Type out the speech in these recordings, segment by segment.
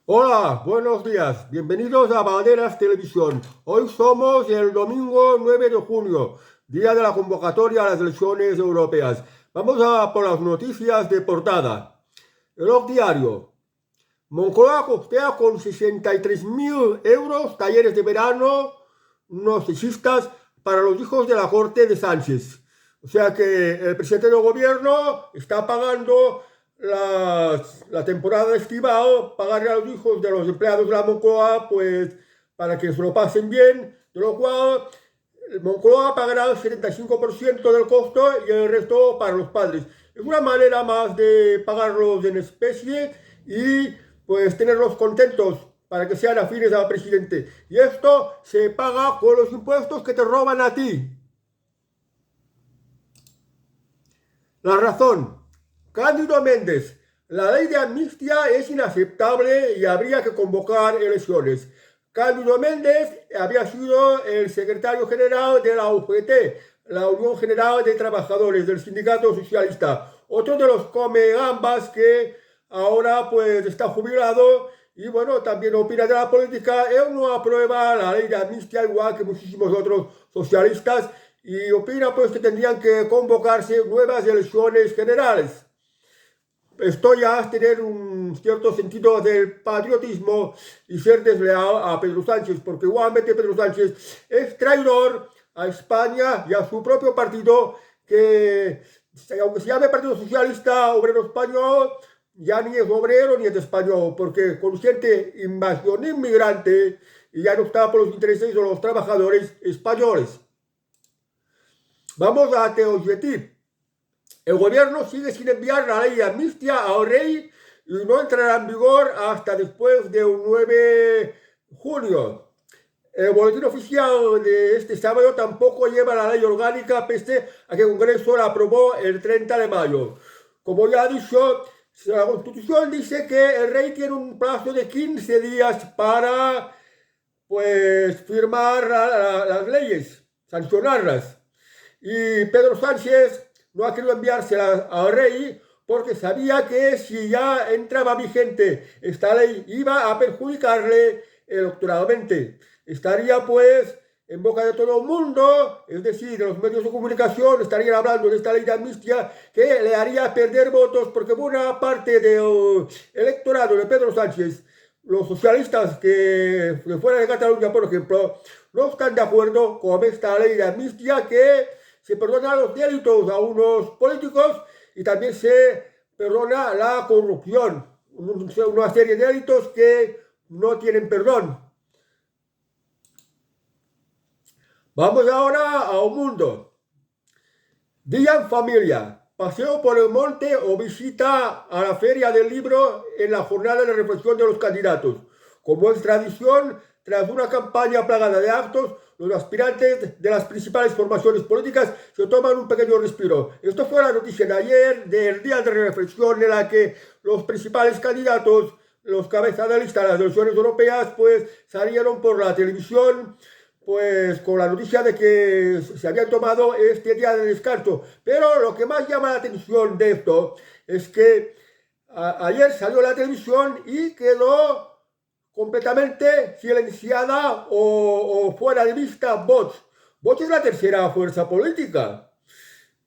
Hola, buenos días. Bienvenidos a Banderas Televisión. Hoy somos el domingo 9 de junio, día de la convocatoria a las elecciones europeas. Vamos a por las noticias de portada. El Diario. Moncloa costea con 63.000 euros talleres de verano no sexistas para los hijos de la corte de Sánchez. O sea que el presidente del gobierno está pagando la temporada estival, pagarle a los hijos de los empleados de la Moncloa, pues para que se lo pasen bien, de lo cual Moncloa pagará el 75% del costo y el resto para los padres. Es una manera más de pagarlos en especie y pues tenerlos contentos para que sean afines al presidente. Y esto se paga con los impuestos que te roban a ti. La razón. Cándido Méndez. La ley de amnistía es inaceptable y habría que convocar elecciones. Cándido Méndez había sido el secretario general de la UGT, la Unión General de Trabajadores del Sindicato Socialista. Otro de los come gambas que ahora pues está jubilado y bueno, también opina de la política. Él no aprueba la ley de amnistía igual que muchísimos otros socialistas y opina pues que tendrían que convocarse nuevas elecciones generales. Esto ya es tener un cierto sentido del patriotismo y ser desleal a Pedro Sánchez, porque igualmente Pedro Sánchez es traidor a España y a su propio partido, que aunque se llame Partido Socialista Obrero Español, ya ni es obrero ni es español, porque consiente invasión inmigrante y ya no está por los intereses de los trabajadores españoles. Vamos a Teoyetit. El gobierno sigue sin enviar la ley de amnistía al rey y no entrará en vigor hasta después del 9 de junio. El boletín oficial de este sábado tampoco lleva la ley orgánica, pese a que el Congreso la aprobó el 30 de mayo. Como ya he dicho, la Constitución dice que el rey tiene un plazo de 15 días para pues, firmar las leyes, sancionarlas. Y Pedro Sánchez no ha querido enviársela al rey porque sabía que si ya entraba vigente esta ley iba a perjudicarle electoralmente. Estaría pues en boca de todo el mundo, es decir, los medios de comunicación estarían hablando de esta ley de amnistía que le haría perder votos porque buena parte del electorado de Pedro Sánchez, los socialistas que fuera de Cataluña, por ejemplo, no están de acuerdo con esta ley de amnistía que se perdona los delitos a unos políticos y también se perdona la corrupción, una serie de delitos que no tienen perdón. Vamos ahora a un mundo. Día en familia, paseo por el monte o visita a la feria del libro en la jornada de reflexión de los candidatos. Como es tradición, tras una campaña plagada de actos, los aspirantes de las principales formaciones políticas se toman un pequeño respiro. Esto fue la noticia de ayer, del día de reflexión en la que los principales candidatos, los cabezas de lista de las elecciones europeas, pues salieron por la televisión, pues con la noticia de que se habían tomado este día de descanso. Pero lo que más llama la atención de esto es que ayer salió la televisión y quedó completamente silenciada o fuera de vista Vox. Vox es la tercera fuerza política.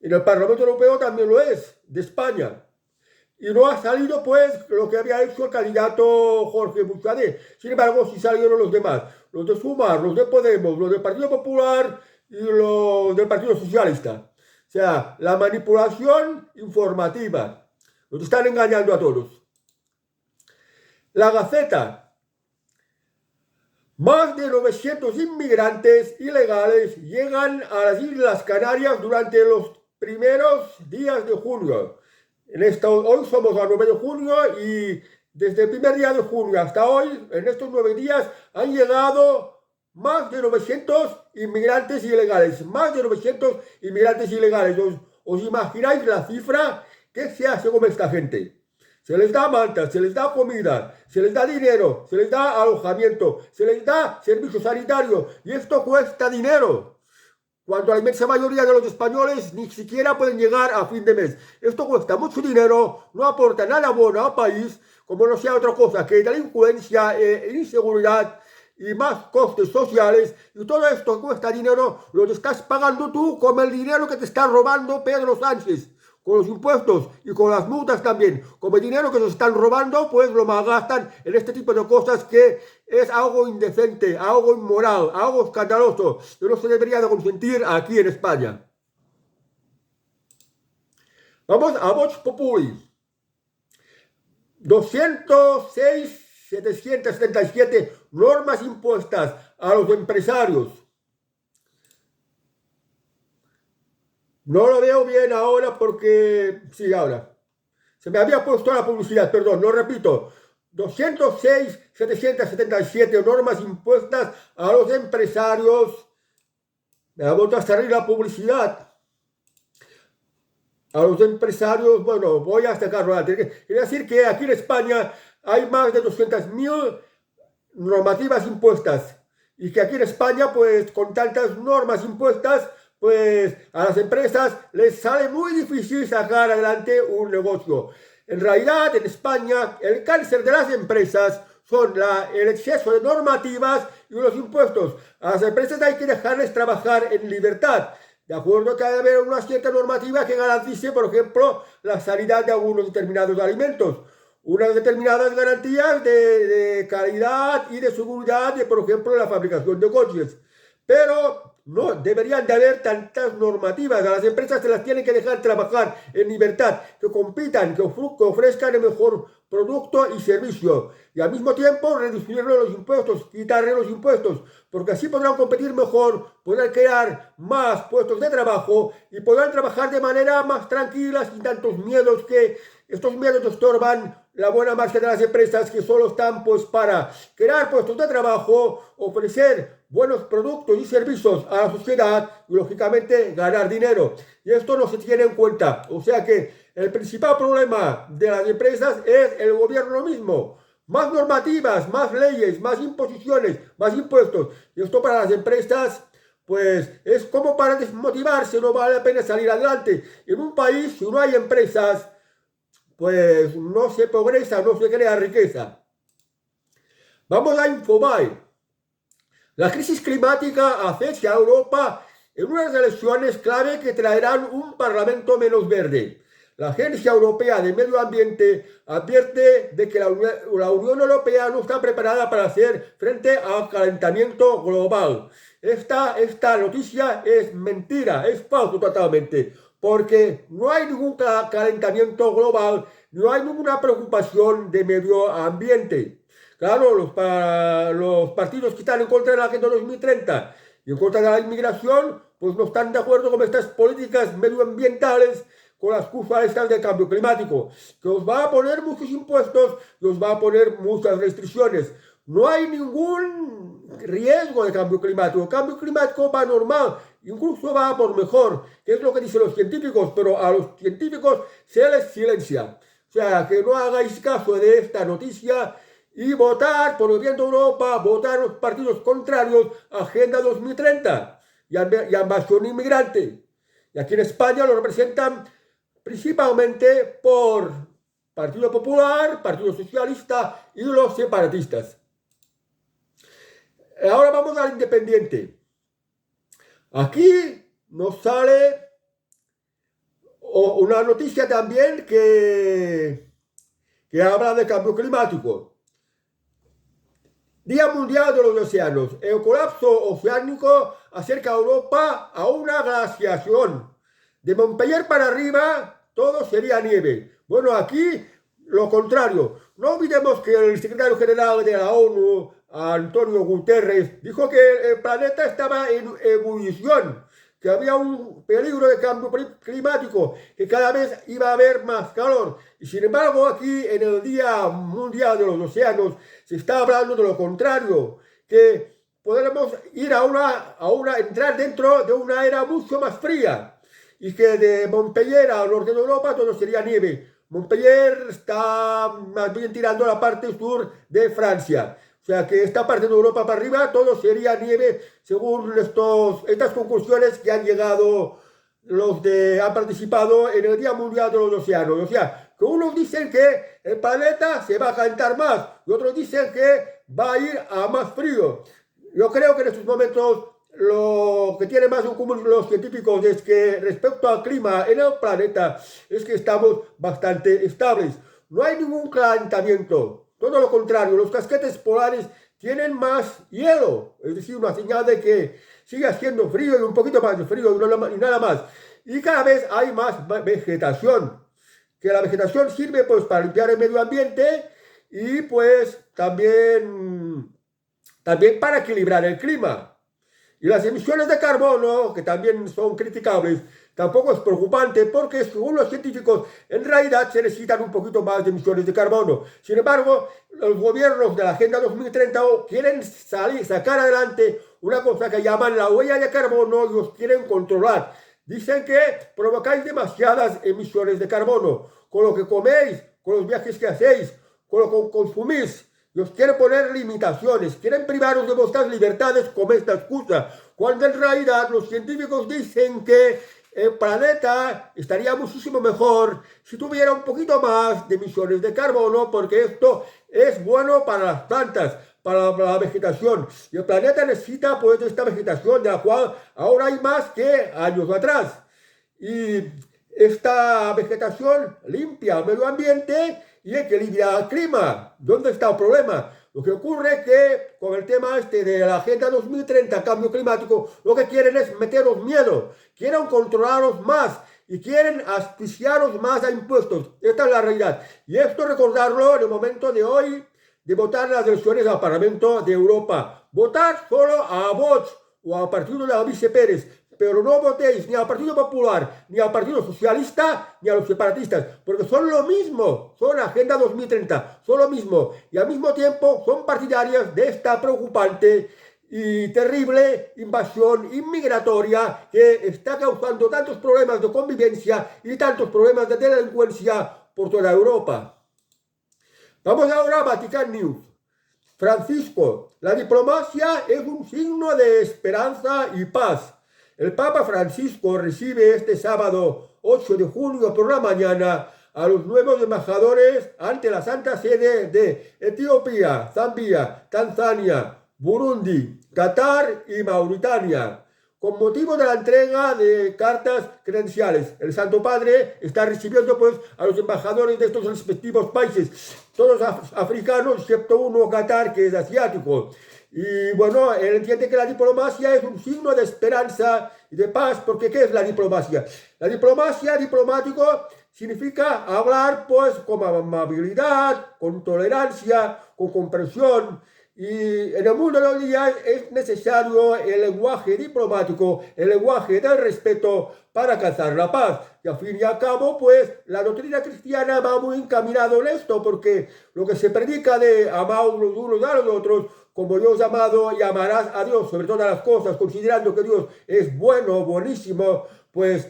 En el Parlamento Europeo también lo es, de España. Y no ha salido, pues, lo que había hecho el candidato Jorge Buxadé. Sin embargo, sí salieron los demás. Los de Sumar, los de Podemos, los del Partido Popular y los del Partido Socialista. O sea, la manipulación informativa. Nos están engañando a todos. La Gaceta. Más de 900 inmigrantes ilegales llegan a las Islas Canarias durante los primeros días de junio. Hoy somos a 9 de junio y desde el primer día de junio hasta hoy, en estos 9 días, han llegado más de 900 inmigrantes ilegales. Más de 900 inmigrantes ilegales. ¿Os imagináis la cifra? ¿Qué se hace con esta gente? Se les da mantas, se les da comida, se les da dinero, se les da alojamiento, se les da servicio sanitario y esto cuesta dinero. Cuando la inmensa mayoría de los españoles ni siquiera pueden llegar a fin de mes. Esto cuesta mucho dinero, no aporta nada bueno al país, como no sea otra cosa que delincuencia, inseguridad y más costes sociales, y todo esto cuesta dinero, lo estás pagando tú con el dinero que te está robando Pedro Sánchez, con los impuestos y con las multas también. Como el dinero que nos están robando, pues lo malgastan en este tipo de cosas que es algo indecente, algo inmoral, algo escandaloso, que no se debería de consentir aquí en España. Vamos a Vox Populi. 206.777 normas impuestas a los empresarios. No lo veo bien ahora porque... Sí, ahora. Se me había puesto la publicidad, perdón, lo repito. 206.777 normas impuestas a los empresarios. Me ha vuelto a salir la publicidad. A los empresarios, bueno, voy a sacarlo antes. Es decir, que aquí en España hay más de 200.000 normativas impuestas. Y que aquí en España, pues, con tantas normas impuestas, pues, a las empresas les sale muy difícil sacar adelante un negocio. En realidad, en España, el cáncer de las empresas son el exceso de normativas y los impuestos. A las empresas hay que dejarles trabajar en libertad. De acuerdo que debe haber una cierta normativa que garantice, por ejemplo, la sanidad de algunos determinados alimentos. Unas determinadas garantías de calidad y de seguridad, por ejemplo, la fabricación de coches. Pero no deberían de haber tantas normativas. A las empresas se las tienen que dejar trabajar en libertad, que compitan, que ofrezcan el mejor producto y servicio. Y al mismo tiempo reducirle los impuestos, quitarle los impuestos, porque así podrán competir mejor, podrán crear más puestos de trabajo y podrán trabajar de manera más tranquila, sin tantos miedos, que estos miedos estorban la buena marcha de las empresas, que solo están pues para crear puestos de trabajo, ofrecer buenos productos y servicios a la sociedad y lógicamente ganar dinero. Y esto no se tiene en cuenta. O sea que el principal problema de las empresas es el gobierno mismo. Más normativas, más leyes, más imposiciones, más impuestos. Y esto para las empresas, pues es como para desmotivarse, no vale la pena salir adelante. En un país, si no hay empresas, pues no se progresa, no se crea riqueza. Vamos a Infobae. La crisis climática acecha a Europa en unas elecciones clave que traerán un parlamento menos verde. La Agencia Europea de Medio Ambiente advierte de que la Unión Europea no está preparada para hacer frente al calentamiento global. Esta noticia es mentira, es falso totalmente, porque no hay ningún calentamiento global, no hay ninguna preocupación de medio ambiente. Claro, los partidos que están en contra de la Agenda 2030 y en contra de la inmigración, pues no están de acuerdo con estas políticas medioambientales, con las excusas estas del cambio climático, que os va a poner muchos impuestos y os va a poner muchas restricciones. No hay ningún riesgo de cambio climático. El cambio climático va normal, incluso va por mejor, que es lo que dicen los científicos, pero a los científicos se les silencia. O sea, que no hagáis caso de esta noticia y votar por el bien de Europa, votar los partidos contrarios a Agenda 2030 y a invasión inmigrante. Y aquí en España lo representan principalmente por Partido Popular, Partido Socialista y los separatistas. Ahora vamos al Independiente. Aquí nos sale una noticia también que habla de cambio climático. Día Mundial de los Océanos. El colapso oceánico acerca a Europa a una glaciación. De Montpellier para arriba, todo sería nieve. Bueno, aquí lo contrario. No olvidemos que el secretario general de la ONU, Antonio Guterres, dijo que el planeta estaba en ebullición, que había un peligro de cambio climático, que cada vez iba a haber más calor. Y sin embargo, aquí en el Día Mundial de los Océanos se está hablando de lo contrario, que podremos ir entrar dentro de una era mucho más fría, y que de Montpellier al norte de Europa todo sería nieve. Montpellier está más bien tirando a la parte sur de Francia. O sea que esta parte de Europa para arriba todo sería nieve, según estas conclusiones que han llegado han participado en el Día Mundial de los Océanos. O sea, que unos dicen que el planeta se va a calentar más y otros dicen que va a ir a más frío. Yo creo que en estos momentos lo que tiene más en común los científicos es que respecto al clima en el planeta es que estamos bastante estables. No hay ningún calentamiento, todo lo contrario, los casquetes polares tienen más hielo, es decir, una señal de que sigue haciendo frío y un poquito más de frío y nada más. Y cada vez hay más vegetación, que la vegetación sirve pues para limpiar el medio ambiente y pues también para equilibrar el clima. Y las emisiones de carbono, que también son criticables, tampoco es preocupante porque según los científicos en realidad se necesitan un poquito más de emisiones de carbono. Sin embargo, los gobiernos de la Agenda 2030 quieren sacar adelante una cosa que llaman la huella de carbono y os quieren controlar. Dicen que provocáis demasiadas emisiones de carbono con lo que coméis, con los viajes que hacéis, con lo que consumís. Os quieren poner limitaciones, quieren privaros de vuestras libertades con esta excusa, cuando en realidad los científicos dicen que el planeta estaría muchísimo mejor si tuviera un poquito más de emisiones de carbono, porque esto es bueno para las plantas, para la vegetación. Y el planeta necesita pues esta vegetación, de la cual ahora hay más que años atrás. Y esta vegetación limpia el medio ambiente y equilibra el clima. ¿Dónde está el problema? Lo que ocurre es que con el tema de la Agenda 2030, cambio climático, lo que quieren es meteros miedo, quieren controlaros más y quieren asfixiaros más a impuestos. Esta es la realidad. Y esto recordarlo en el momento de hoy de votar las elecciones al Parlamento de Europa. Votar solo a Vox o al partido de Albizu Pérez, pero no votéis ni al Partido Popular, ni al Partido Socialista, ni a los separatistas, porque son lo mismo, son Agenda 2030, son lo mismo, y al mismo tiempo son partidarias de esta preocupante y terrible invasión inmigratoria que está causando tantos problemas de convivencia y tantos problemas de delincuencia por toda Europa. Vamos ahora a Vatican News. Francisco, la diplomacia es un signo de esperanza y paz. El Papa Francisco recibe este sábado 8 de junio por la mañana a los nuevos embajadores ante la Santa Sede de Etiopía, Zambia, Tanzania, Burundi, Qatar y Mauritania, con motivo de la entrega de cartas credenciales. El Santo Padre está recibiendo pues a los embajadores de estos respectivos países, todos africanos, excepto uno, Qatar, que es asiático. Y bueno, él entiende que la diplomacia es un signo de esperanza y de paz, porque ¿qué es la diplomacia? La diplomacia, diplomático, significa hablar pues con amabilidad, con tolerancia, con comprensión. Y en el mundo de hoy día es necesario el lenguaje diplomático, el lenguaje del respeto para alcanzar la paz. Y al fin y al cabo, pues, la doctrina cristiana va muy encaminado en esto, porque lo que se predica de amar los unos a los otros, como Dios amado, y amarás a Dios sobre todas las cosas, considerando que Dios es bueno, buenísimo, pues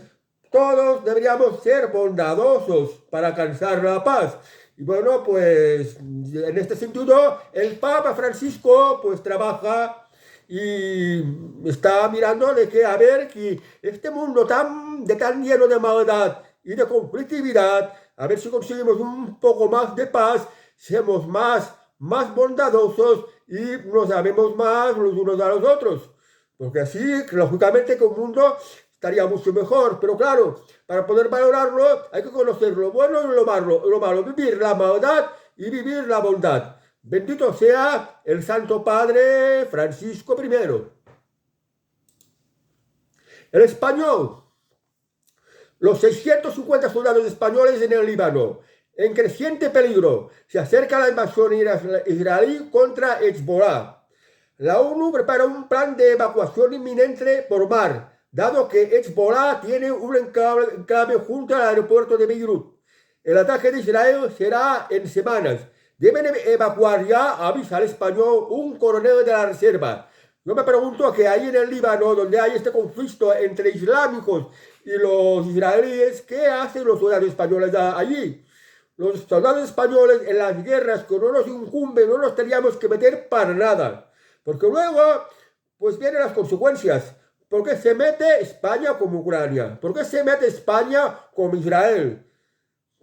todos deberíamos ser bondadosos para alcanzar la paz. Y bueno, pues en este sentido, el Papa Francisco pues trabaja y está mirando de que a ver que este mundo tan lleno de maldad y de conflictividad, a ver si conseguimos un poco más de paz, seamos más bondadosos y nos amemos más los unos a los otros. Porque así, lógicamente, que un mundo estaría mucho mejor. Pero claro, para poder valorarlo hay que conocer lo bueno y lo malo, vivir la maldad y vivir la bondad. Bendito sea el Santo Padre Francisco I. El español. Los 650 soldados españoles en el Líbano, en creciente peligro, se acerca la invasión israelí contra Hezbollah. La ONU prepara un plan de evacuación inminente por mar, dado que Hezbollah tiene un enclave junto al aeropuerto de Beirut. El ataque de Israel será en semanas. Deben evacuar ya, avisa al español un coronel de la reserva. Yo me pregunto que ahí en el Líbano, donde hay este conflicto entre islámicos y los israelíes, ¿qué hacen los soldados españoles allí? Los soldados españoles en las guerras que no nos incumben, no nos teníamos que meter para nada. Porque luego, pues vienen las consecuencias. ¿Por qué se mete España como Ucrania? ¿Por qué se mete España como Israel?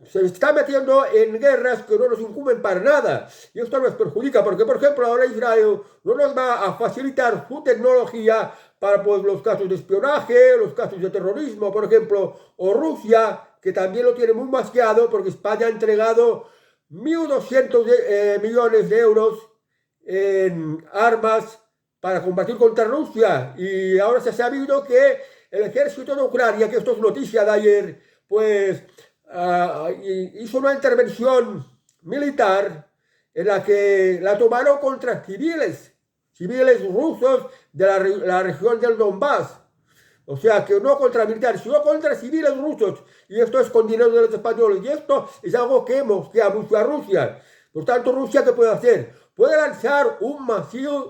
se está metiendo en guerras que no nos incumben para nada. Y esto nos perjudica porque, por ejemplo, ahora Israel no nos va a facilitar su tecnología para pues, los casos de espionaje, los casos de terrorismo, por ejemplo, o Rusia, que también lo tiene muy masqueado porque España ha entregado 1.200 millones de euros en armas para combatir contra Rusia. Y ahora se ha sabido que el ejército de Ucrania, que esto es noticia de ayer, pues hizo una intervención militar en la que la tomaron contra civiles rusos de la región del Donbass. O sea, que no contra militares, sino contra civiles rusos. Y esto es con dinero de los españoles. Y esto es algo que mosquea mucho a Rusia. Por tanto, ¿Rusia qué puede hacer? Puede lanzar un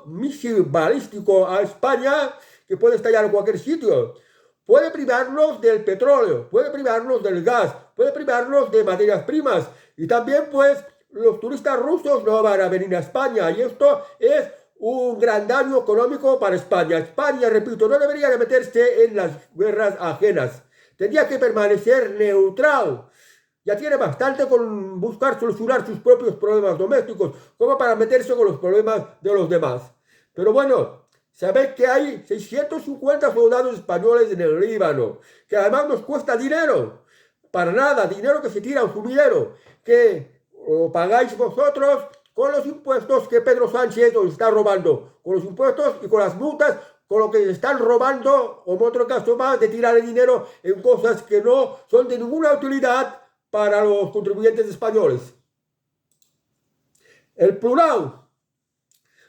misil balístico a España que puede estallar en cualquier sitio. Puede privarnos del petróleo, puede privarnos del gas, puede privarnos de materias primas. Y también, pues, los turistas rusos no van a venir a España. Y esto es un gran daño económico para España. España, repito, no debería de meterse en las guerras ajenas. Tendría que permanecer neutral. Ya tiene bastante con buscar solucionar sus propios problemas domésticos, como para meterse con los problemas de los demás. Pero bueno, sabéis que hay 650 soldados españoles en el Líbano, que además nos cuesta dinero. Para nada, dinero que se tira a un sumidero, que lo pagáis vosotros con los impuestos que Pedro Sánchez os está robando, con los impuestos y con las multas, con lo que están robando, o en otro caso más, de tirar el dinero en cosas que no son de ninguna utilidad para los contribuyentes españoles. El plural.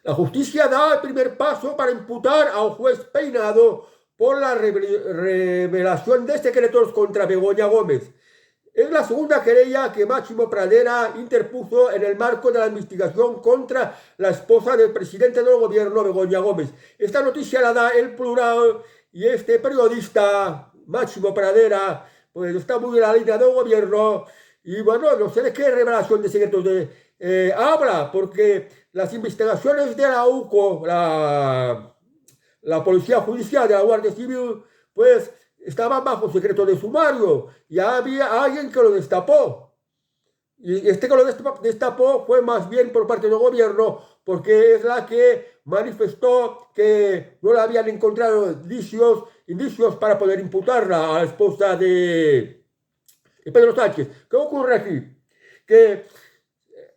La justicia da el primer paso para imputar a un juez Peinado por la revelación de secretos contra Begoña Gómez. Es la segunda querella que Máximo Pradera interpuso en el marco de la investigación contra la esposa del presidente del gobierno, Begoña Gómez. Esta noticia la da El Plural y este periodista, Máximo Pradera, pues está muy en la línea del gobierno y bueno, no sé de qué revelación de secretos habla, porque las investigaciones de la UCO, la Policía Judicial de la Guardia Civil, pues estaban bajo secreto de sumario. Ya había alguien que lo destapó. Y este que lo destapó fue más bien por parte del gobierno, porque es la que manifestó que no le habían encontrado indicios para poder imputarla a la esposa de Pedro Sánchez. ¿Qué ocurre aquí? Que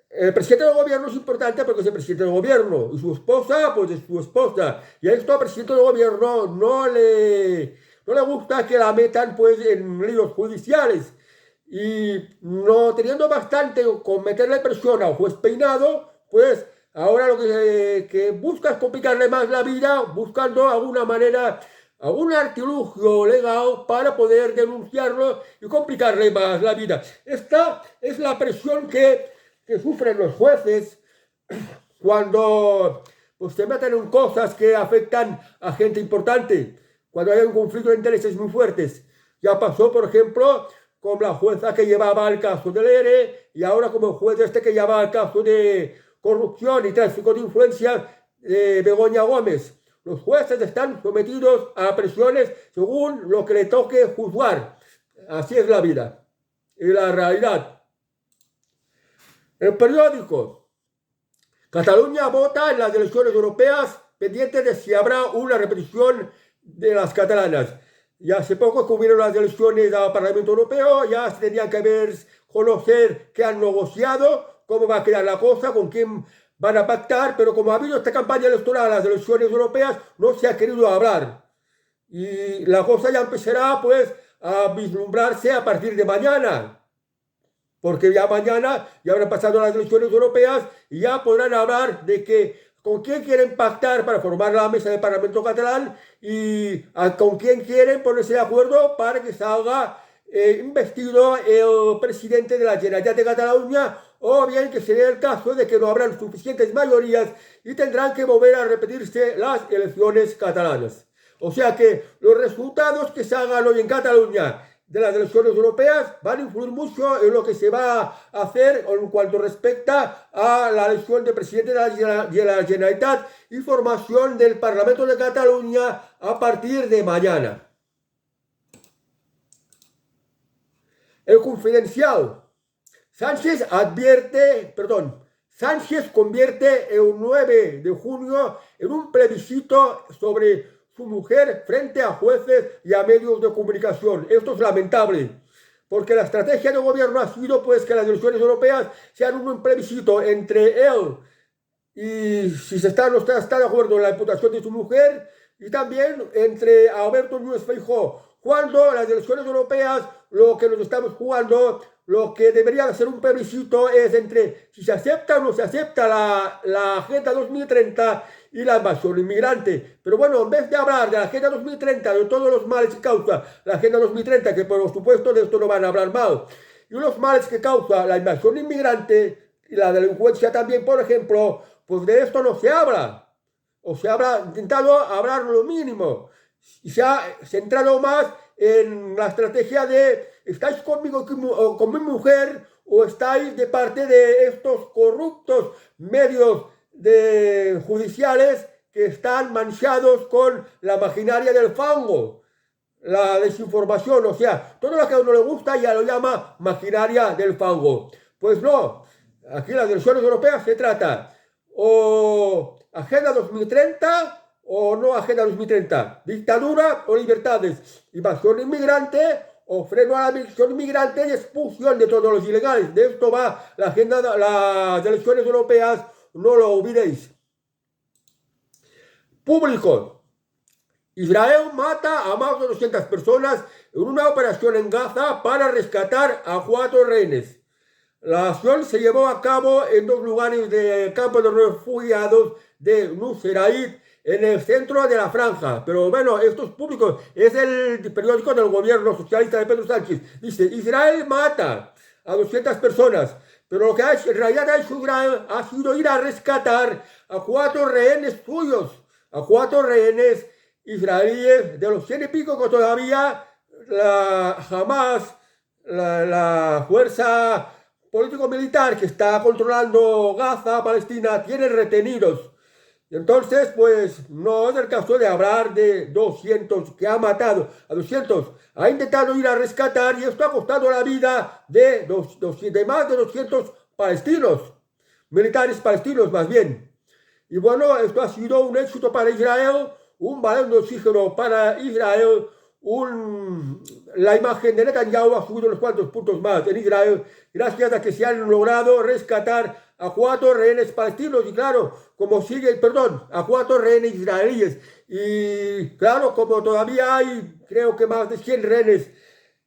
el presidente del gobierno es importante porque es el presidente del gobierno, y su esposa, pues es su esposa. Y a esto al presidente del gobierno no le gusta que la metan pues en líos judiciales. Y no teniendo bastante con meterle presión a un juez Peinado, pues ahora lo que busca es complicarle más la vida, buscando alguna manera, algún artilugio legal para poder denunciarlo y complicarle más la vida. Esta es la presión que sufren los jueces cuando pues, se meten en cosas que afectan a gente importante, cuando hay un conflicto de intereses muy fuertes. Ya pasó, por ejemplo, con la jueza que llevaba el caso del ERE y ahora como el juez este que llevaba el caso de corrupción y tráfico de influencias de Begoña Gómez. Los jueces están sometidos a presiones según lo que le toque juzgar. Así es la vida y la realidad. El periódico. Cataluña vota en las elecciones europeas pendiente de si habrá una repetición de las catalanas. Y hace poco que hubieron las elecciones al Parlamento Europeo, ya se tenía que conocer qué han negociado, cómo va a quedar la cosa, con quién van a pactar, pero como ha habido esta campaña electoral a las elecciones europeas, no se ha querido hablar. Y la cosa ya empezará pues a vislumbrarse a partir de mañana. Porque ya mañana ya habrán pasado las elecciones europeas y ya podrán hablar de con quién quieren pactar para formar la mesa del Parlamento catalán y con quién quieren ponerse de acuerdo para que salga investido el presidente de la Generalitat de Cataluña, o bien que sería el caso de que no habrán suficientes mayorías y tendrán que volver a repetirse las elecciones catalanas. O sea que los resultados que salgan hoy en Cataluña de las elecciones europeas van a influir mucho en lo que se va a hacer en cuanto respecta a la elección de presidente de la Generalitat y formación del Parlamento de Cataluña a partir de mañana. El Confidencial. Sánchez convierte el 9 de junio en un plebiscito sobre su mujer frente a jueces y a medios de comunicación. Esto es lamentable, porque la estrategia del gobierno ha sido pues que las elecciones europeas sean un plebiscito entre él y si se está, no está de acuerdo en la imputación de su mujer, y también entre Alberto Núñez Feijóo, cuando las elecciones europeas lo que nos estamos jugando, lo que debería ser un plebiscito es entre si se acepta o no se acepta la Agenda 2030 y la invasión inmigrante. Pero bueno, en vez de hablar de la Agenda 2030, de todos los males que causa la Agenda 2030, que por supuesto de esto no van a hablar mal, y los males que causa la invasión inmigrante y la delincuencia también, por ejemplo, pues de esto no se habla. O se ha intentado hablar lo mínimo y se ha centrado más en la estrategia de ¿estáis conmigo o con mi mujer o estáis de parte de estos corruptos medios judiciales que están manchados con la maquinaria del fango, la desinformación? O sea, todo lo que a uno le gusta ya lo llama maquinaria del fango. Pues no, aquí las elecciones europeas se trata o Agenda 2030 o no Agenda 2030, dictadura o libertades, invasión inmigrante o freno a la migración inmigrante y expulsión de todos los ilegales. De esto va la agenda, las elecciones europeas, no lo olvidéis. Público. Israel mata a más de 200 personas en una operación en Gaza para rescatar a 4 rehenes. La acción se llevó a cabo en 2 lugares del campo de refugiados de Nuseirat, en el centro de la franja. Pero bueno, estos públicos, es el periódico del gobierno socialista de Pedro Sánchez. Dice, Israel mata a 200 personas, pero lo que en realidad ha hecho Israel ha sido ir a rescatar a 4 rehenes suyos, a 4 rehenes israelíes, de los 100 y pico que todavía jamás la fuerza político-militar que está controlando Gaza, Palestina, tiene retenidos. Y entonces, pues, no es el caso de hablar de 200, que ha matado a 200. Ha intentado ir a rescatar y esto ha costado la vida de más de 200 palestinos, militares palestinos más bien. Y bueno, esto ha sido un éxito para Israel, un balón de oxígeno para Israel, la imagen de Netanyahu ha subido unos cuantos puntos más en Israel, gracias a que se han logrado rescatar a 4 rehenes palestinos y claro, a 4 rehenes israelíes. Y claro, como todavía hay, creo que más de 100 rehenes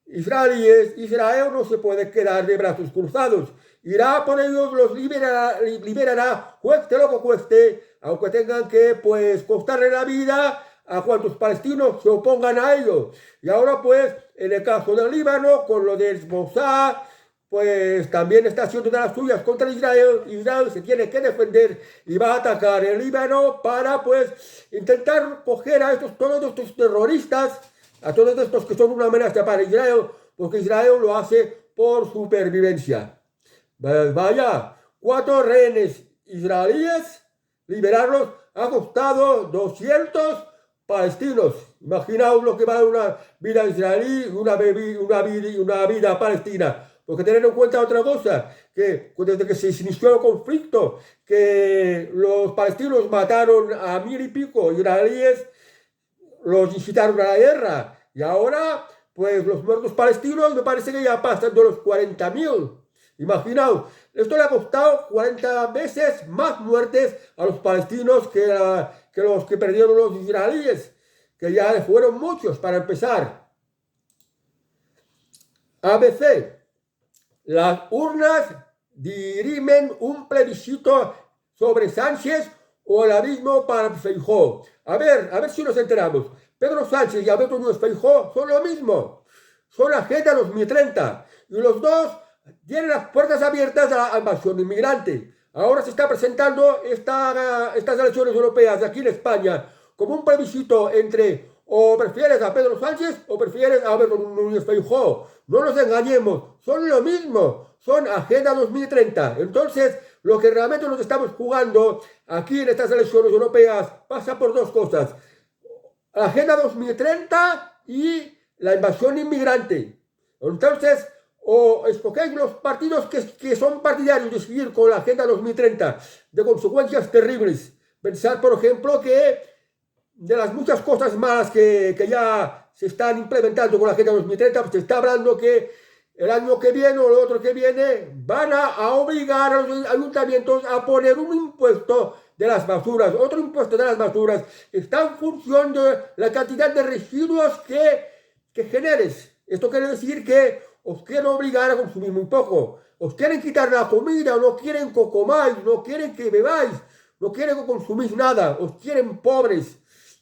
israelíes, Israel no se puede quedar de brazos cruzados. Irá por ellos, los liberará, cueste lo que cueste, aunque tengan que, pues, costarle la vida a cuantos palestinos se opongan a ello. Y ahora pues en el caso del Líbano con lo de Hezbollah, pues también está haciendo de las suyas contra Israel. Israel se tiene que defender y va a atacar el Líbano para pues intentar coger a todos estos terroristas, a todos estos que son una amenaza para Israel, porque Israel lo hace por supervivencia. Vaya, 4 rehenes israelíes, liberarlos ha costado 200 palestinos. Imaginaos lo que vale una vida israelí, una vida palestina. Porque tener en cuenta otra cosa, que desde que se inició el conflicto, que los palestinos mataron a 1000 y pico israelíes, los incitaron a la guerra. Y ahora, pues los muertos palestinos me parece que ya pasan de los 40.000. Imaginaos, esto le ha costado 40 veces más muertes a los palestinos que los que perdieron los israelíes, que ya fueron muchos para empezar. ABC. Las urnas dirimen un plebiscito sobre Sánchez o el abismo para Feijóo. A ver si nos enteramos. Pedro Sánchez y Alberto Núñez Feijóo son lo mismo. Son Agenda 2030. Y los dos tienen las puertas abiertas a la invasión inmigrante. Ahora se está presentando estas elecciones europeas aquí en España como un plebiscito entre o prefieres a Pedro Sánchez o prefieres a Alberto Núñez Feijóo. No nos engañemos, son lo mismo, son Agenda 2030. Entonces, lo que realmente nos estamos jugando aquí en estas elecciones europeas pasa por 2 cosas. Agenda 2030 y la invasión inmigrante. Entonces, o escogéis los partidos que son partidarios de seguir con la Agenda 2030, de consecuencias terribles. Pensar, por ejemplo, que de las muchas cosas malas que ya se están implementando con la Agenda 2030, pues se está hablando que el año que viene o el otro que viene van a obligar a los ayuntamientos a poner un impuesto de las basuras, otro impuesto de las basuras, está en función de la cantidad de residuos que generes. Esto quiere decir que os quieren obligar a consumir muy poco, os quieren quitar la comida, no quieren que comáis, no quieren que bebáis, no quieren que consumís nada, os quieren pobres.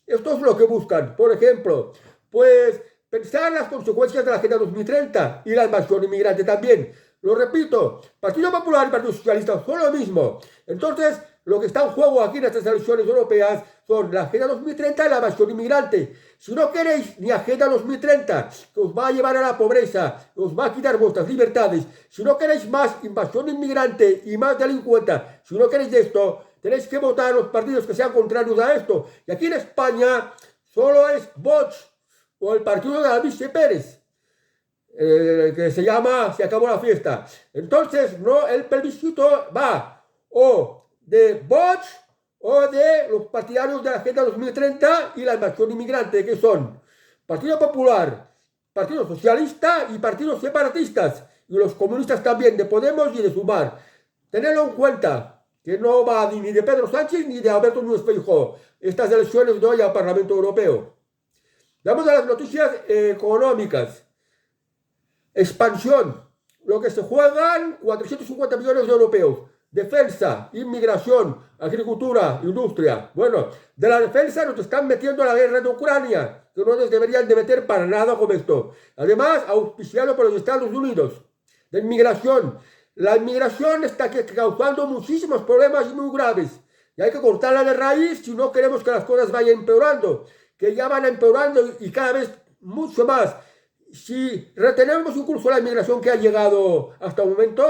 Esto es lo que buscan. Por ejemplo, pues pensar en las consecuencias de la Agenda 2030 y la invasión inmigrante también. Lo repito, Partido Popular y Partido Socialista son lo mismo. Entonces, lo que está en juego aquí en estas elecciones europeas son la Agenda 2030 y la invasión inmigrante. Si no queréis ni Agenda 2030, que os va a llevar a la pobreza, que os va a quitar vuestras libertades, si no queréis más invasión inmigrante y más delincuencia, si no queréis esto, tenéis que votar a los partidos que sean contrarios a esto. Y aquí en España solo es Vox o el partido de Albizu Pérez, que se llama Se acabó la fiesta. Entonces, no, el plebiscito va o de Vox o de los partidarios de la Agenda 2030 y la invasión inmigrante, que son Partido Popular, Partido Socialista y partidos separatistas, y los comunistas también, de Podemos y de Sumar. Tenedlo en cuenta, que no va ni de Pedro Sánchez ni de Alberto Núñez Feijóo estas elecciones de hoy al Parlamento Europeo. Vamos a las noticias económicas. Expansión. Lo que se juegan 450 millones de europeos. Defensa, inmigración, agricultura, industria. Bueno, de la defensa nos están metiendo a la guerra de Ucrania, que no nos deberían de meter para nada con esto. Además, auspiciado por los Estados Unidos. De inmigración. La inmigración está causando muchísimos problemas y muy graves. Y hay que cortarla de raíz si no queremos que las cosas vayan empeorando. Que ya van empeorando y cada vez mucho más. Si retenemos incluso la inmigración que ha llegado hasta el momento,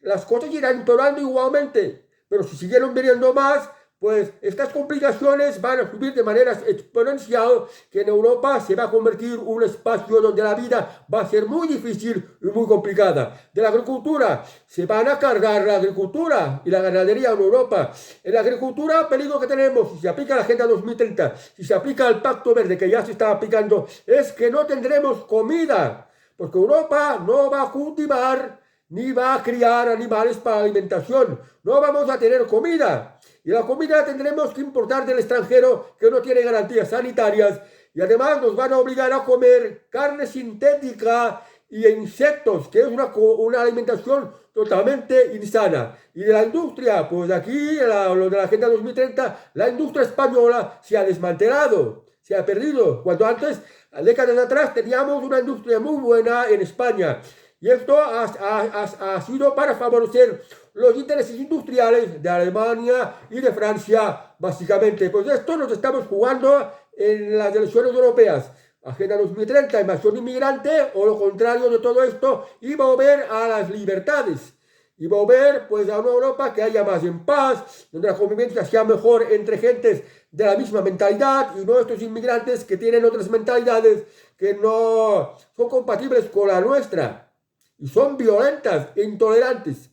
las cosas irán empeorando igualmente. Pero si siguieron viniendo más, pues estas complicaciones van a subir de manera exponencial, que en Europa se va a convertir en un espacio donde la vida va a ser muy difícil y muy complicada. De la agricultura, se van a cargar la agricultura y la ganadería en Europa. En la agricultura, el peligro que tenemos, si se aplica la Agenda 2030, si se aplica el Pacto Verde, que ya se está aplicando, es que no tendremos comida, porque Europa no va a cultivar ni va a criar animales para alimentación. No vamos a tener comida. Y la comida la tendremos que importar del extranjero, que no tiene garantías sanitarias. Y además nos van a obligar a comer carne sintética y insectos, que es una alimentación totalmente insana. Y de la industria, pues aquí, lo de la Agenda 2030, la industria española se ha desmantelado, se ha perdido. Cuando antes, décadas atrás, teníamos una industria muy buena en España. Y esto ha sido para favorecer los intereses industriales de Alemania y de Francia, básicamente. Pues esto nos estamos jugando en las elecciones europeas. Agenda 2030, invasión inmigrante, o lo contrario de todo esto, y volver a las libertades. Y volver pues a una Europa que haya más en paz, donde la convivencia sea mejor entre gentes de la misma mentalidad y no estos inmigrantes que tienen otras mentalidades que no son compatibles con la nuestra. Y son violentas e intolerantes.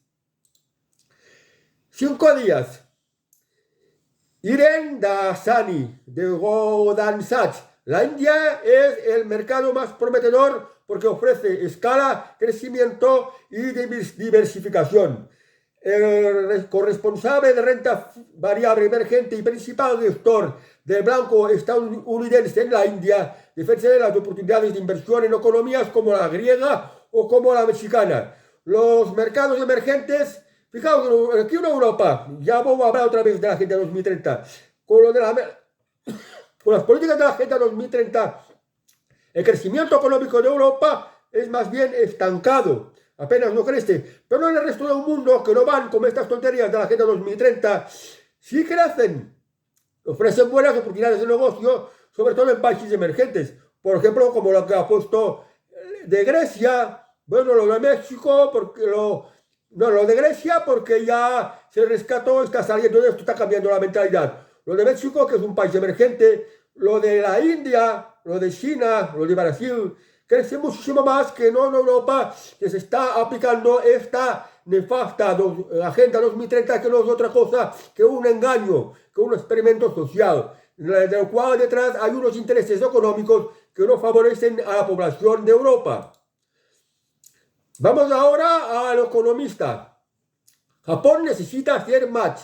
5 días. Irene Dasani, de Goldman Sachs. La India es el mercado más prometedor porque ofrece escala, crecimiento y diversificación. El corresponsable de renta variable emergente y principal gestor del banco estadounidense en la India defensa de las oportunidades de inversión en economías como la griega o como la mexicana. Los mercados emergentes, fijaos, aquí en Europa, ya vamos a hablar otra vez de la Agenda 2030, con las políticas de la Agenda 2030, el crecimiento económico de Europa es más bien estancado, apenas no crece, pero en el resto del mundo, que no van con estas tonterías de la Agenda 2030, sí crecen, ofrecen buenas oportunidades de negocio, sobre todo en países emergentes, por ejemplo, como lo que ha puesto de Grecia, bueno, lo de México, porque lo de Grecia, porque ya se rescató, está saliendo de esto, está cambiando la mentalidad. Lo de México, que es un país emergente, lo de la India, lo de China, lo de Brasil, crece muchísimo más que no en Europa, que se está aplicando esta nefasta Agenda 2030, que no es otra cosa que un engaño, que un experimento social, del cual detrás hay unos intereses económicos que no favorecen a la población de Europa. Vamos ahora al economista. Japón necesita hacer match.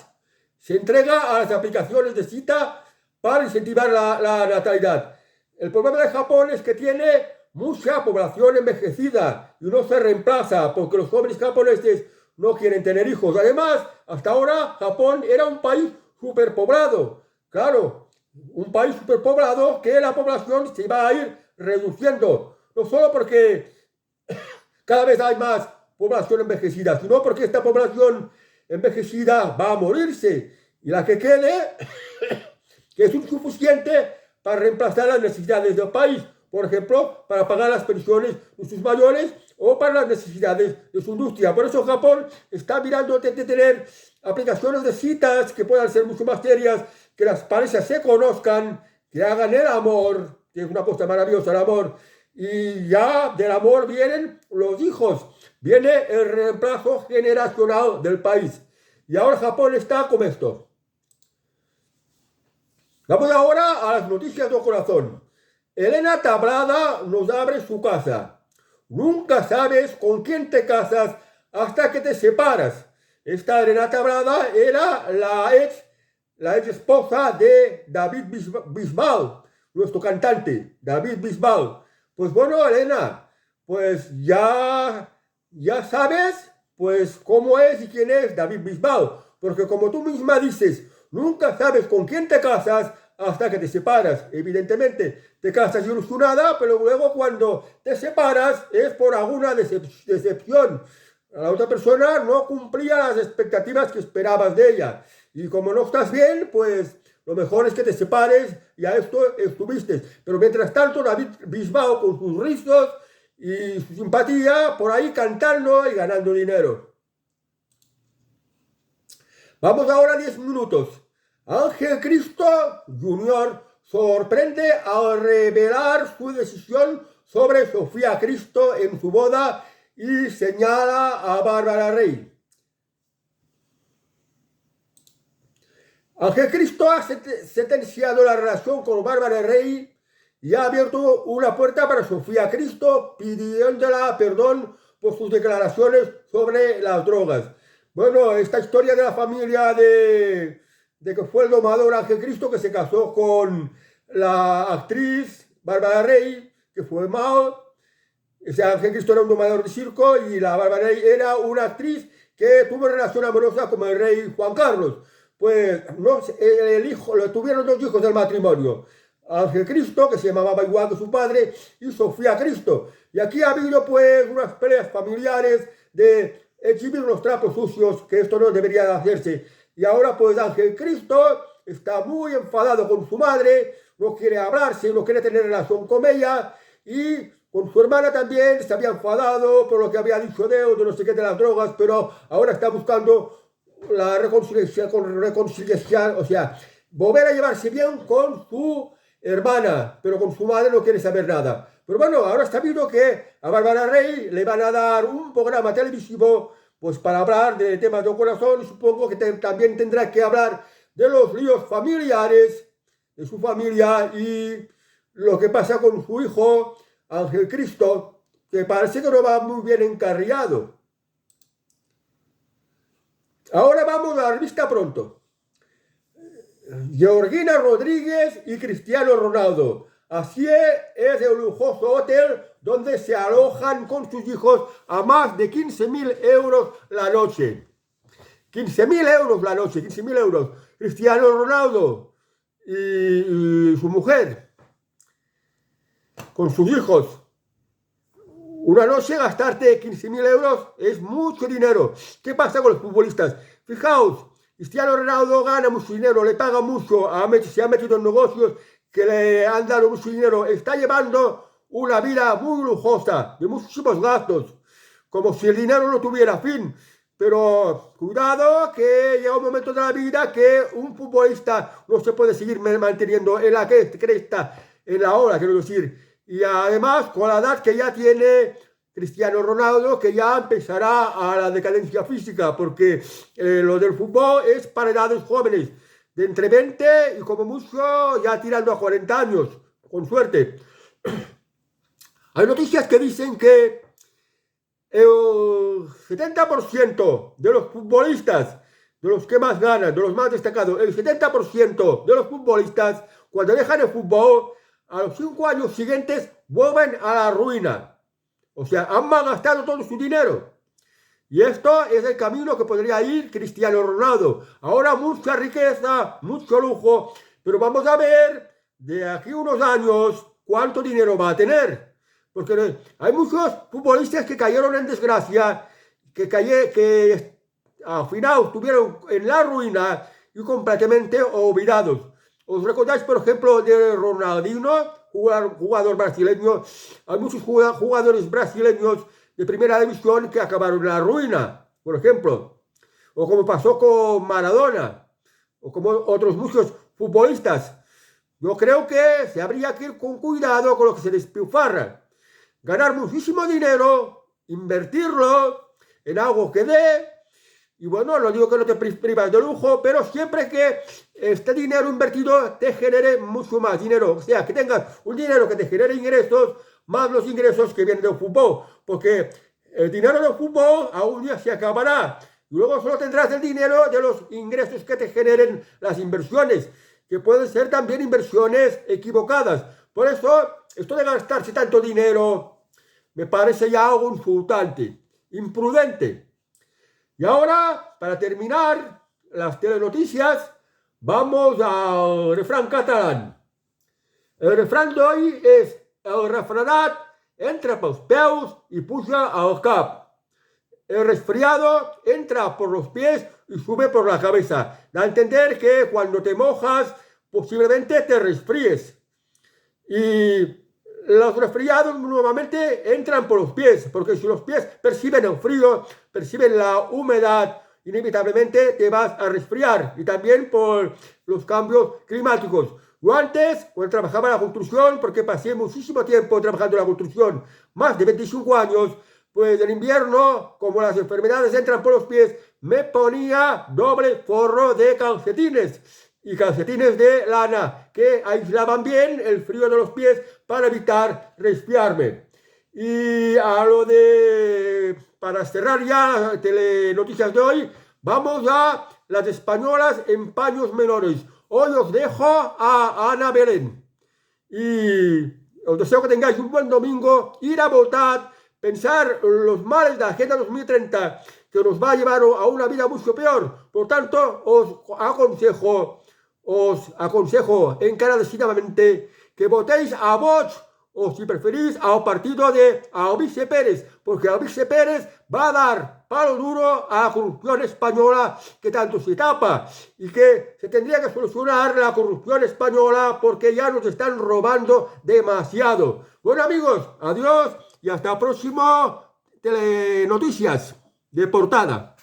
Se entrega a las aplicaciones de cita para incentivar la natalidad. El problema de Japón es que tiene mucha población envejecida y no se reemplaza porque los jóvenes japoneses no quieren tener hijos. Además, hasta ahora Japón era un país superpoblado. Claro, un país superpoblado que la población se va a ir reduciendo. No solo porque cada vez hay más población envejecida, sino porque esta población envejecida va a morirse y la que quede que es insuficiente para reemplazar las necesidades del país, por ejemplo, para pagar las pensiones de sus mayores o para las necesidades de su industria. Por eso Japón está mirando de tener aplicaciones de citas que puedan ser mucho más serias, que las parejas se conozcan, que hagan el amor, que es una cosa maravillosa el amor, y ya del amor vienen los hijos, viene el reemplazo generacional del país. Y ahora Japón está con esto. Vamos ahora a las noticias del corazón. Elena Tablada nos abre su casa. Nunca sabes con quién te casas hasta que te separas. Esta Elena Tablada era la ex esposa de David Bisbal, nuestro cantante, David Bisbal. Pues bueno, Elena, pues ya sabes pues cómo es y quién es David Bisbal, porque como tú misma dices, nunca sabes con quién te casas hasta que te separas. Evidentemente, te casas ilusionada, pero luego cuando te separas es por alguna decepción. La otra persona no cumplía las expectativas que esperabas de ella. Y como no estás bien, pues lo mejor es que te separes y a esto estuviste. Pero mientras tanto, David Bisbal con sus rizos y su simpatía por ahí cantando y ganando dinero. Vamos ahora a 10 minutos. Ángel Cristo Jr. sorprende al revelar su decisión sobre Sofía Cristo en su boda y señala a Bárbara Rey. Ángel Cristo ha sentenciado la relación con Bárbara Rey y ha abierto una puerta para Sofía Cristo pidiéndola perdón por sus declaraciones sobre las drogas. Bueno, esta historia de la familia de que fue el domador Ángel Cristo que se casó con la actriz Bárbara Rey, que fue mal. Ese Ángel Cristo era un domador de circo y la Bárbara Rey era una actriz que tuvo relación amorosa con el rey Juan Carlos. Pues no, tuvieron 2 hijos del matrimonio. Ángel Cristo, que se llamaba igual que su padre, y Sofía Cristo. Y aquí ha habido pues unas peleas familiares de exhibir los trapos sucios, que esto no debería de hacerse. Y ahora pues Ángel Cristo está muy enfadado con su madre, no quiere hablarse, no quiere tener relación con ella, y con su hermana también se había enfadado por lo que había dicho de no sé qué de las drogas, pero ahora está buscando la reconciliación, o sea, volver a llevarse bien con su hermana, pero con su madre no quiere saber nada. Pero bueno, ahora está viendo que a Bárbara Rey le van a dar un programa televisivo pues para hablar de temas de corazón, y supongo que también tendrá que hablar de los líos familiares de su familia y lo que pasa con su hijo Ángel Cristo, que parece que no va muy bien encarriado. Ahora vamos a la revista Pronto. Georgina Rodríguez y Cristiano Ronaldo. Así es el lujoso hotel donde se alojan con sus hijos a más de 15.000 euros la noche. 15.000 euros la noche, 15.000 euros. Cristiano Ronaldo y su mujer con sus hijos. Una noche gastarte 15.000 euros es mucho dinero. ¿Qué pasa con los futbolistas? Fijaos, Cristiano Ronaldo gana mucho dinero, le paga mucho, se ha metido en negocios que le han dado mucho dinero. Está llevando una vida muy lujosa, de muchísimos gastos, como si el dinero no tuviera fin. Pero cuidado, que llega un momento de la vida que un futbolista no se puede seguir manteniendo en la cresta, en la ola, quiero decir, y además con la edad que ya tiene Cristiano Ronaldo, que ya empezará a la decadencia física, porque lo del fútbol es para edades jóvenes, de entre 20 y como mucho ya tirando a 40 años, con suerte. Hay noticias que dicen que el 70% de los futbolistas, de los que más ganan, de los más destacados, el 70% de los futbolistas, cuando dejan el fútbol, a los 5 años siguientes vuelven a la ruina. O sea, han malgastado todo su dinero. Y esto es el camino que podría ir Cristiano Ronaldo. Ahora mucha riqueza, mucho lujo, pero vamos a ver de aquí a unos años cuánto dinero va a tener. Porque hay muchos futbolistas que cayeron en desgracia, que al final estuvieron en la ruina y completamente olvidados. ¿Os recordáis, por ejemplo, de Ronaldinho, jugador brasileño? Hay muchos jugadores brasileños de primera división que acabaron en la ruina, por ejemplo. O como pasó con Maradona, o como otros muchos futbolistas. Yo creo que se habría que ir con cuidado con lo que se despilfarra. Ganar muchísimo dinero, invertirlo en algo que dé, y bueno, no digo que no te privas de lujo, pero siempre que este dinero invertido te genere mucho más dinero. O sea, que tengas un dinero que te genere ingresos, más los ingresos que vienen del fútbol. Porque el dinero del fútbol a un día se acabará. Y luego solo tendrás el dinero de los ingresos que te generen las inversiones, que pueden ser también inversiones equivocadas. Por eso, esto de gastarse tanto dinero me parece ya algo insultante, imprudente. Y ahora, para terminar las telenoticias, vamos al refrán catalán. El refrán de hoy es: el refredat entra pels peus y puja al cap. El resfriado entra por los pies y sube por la cabeza. Da a entender que cuando te mojas, posiblemente te resfríes. Y los resfriados nuevamente entran por los pies, porque si los pies perciben el frío, perciben la humedad, inevitablemente te vas a resfriar. Y también por los cambios climáticos. Yo antes, cuando trabajaba en la construcción, porque pasé muchísimo tiempo trabajando en la construcción, más de 25 años, pues en invierno, como las enfermedades entran por los pies, me ponía doble forro de calcetines. Y calcetines de lana que aislaban bien el frío de los pies para evitar resfriarme. Y a lo de, para cerrar ya las telenoticias de hoy, vamos a las españolas en paños menores. Hoy os dejo a Ana Belén. Y os deseo que tengáis un buen domingo, ir a votar, pensar los males de la Agenda 2030 que nos va a llevar a una vida mucho peor. Por tanto, os aconsejo encarecidamente que votéis a Vox o, si preferís, al partido de Albice Pérez, porque Albice Pérez va a dar palo duro a la corrupción española que tanto se tapa y que se tendría que solucionar la corrupción española porque ya nos están robando demasiado. Bueno, amigos, adiós y hasta el próximo Telenoticias de Portada.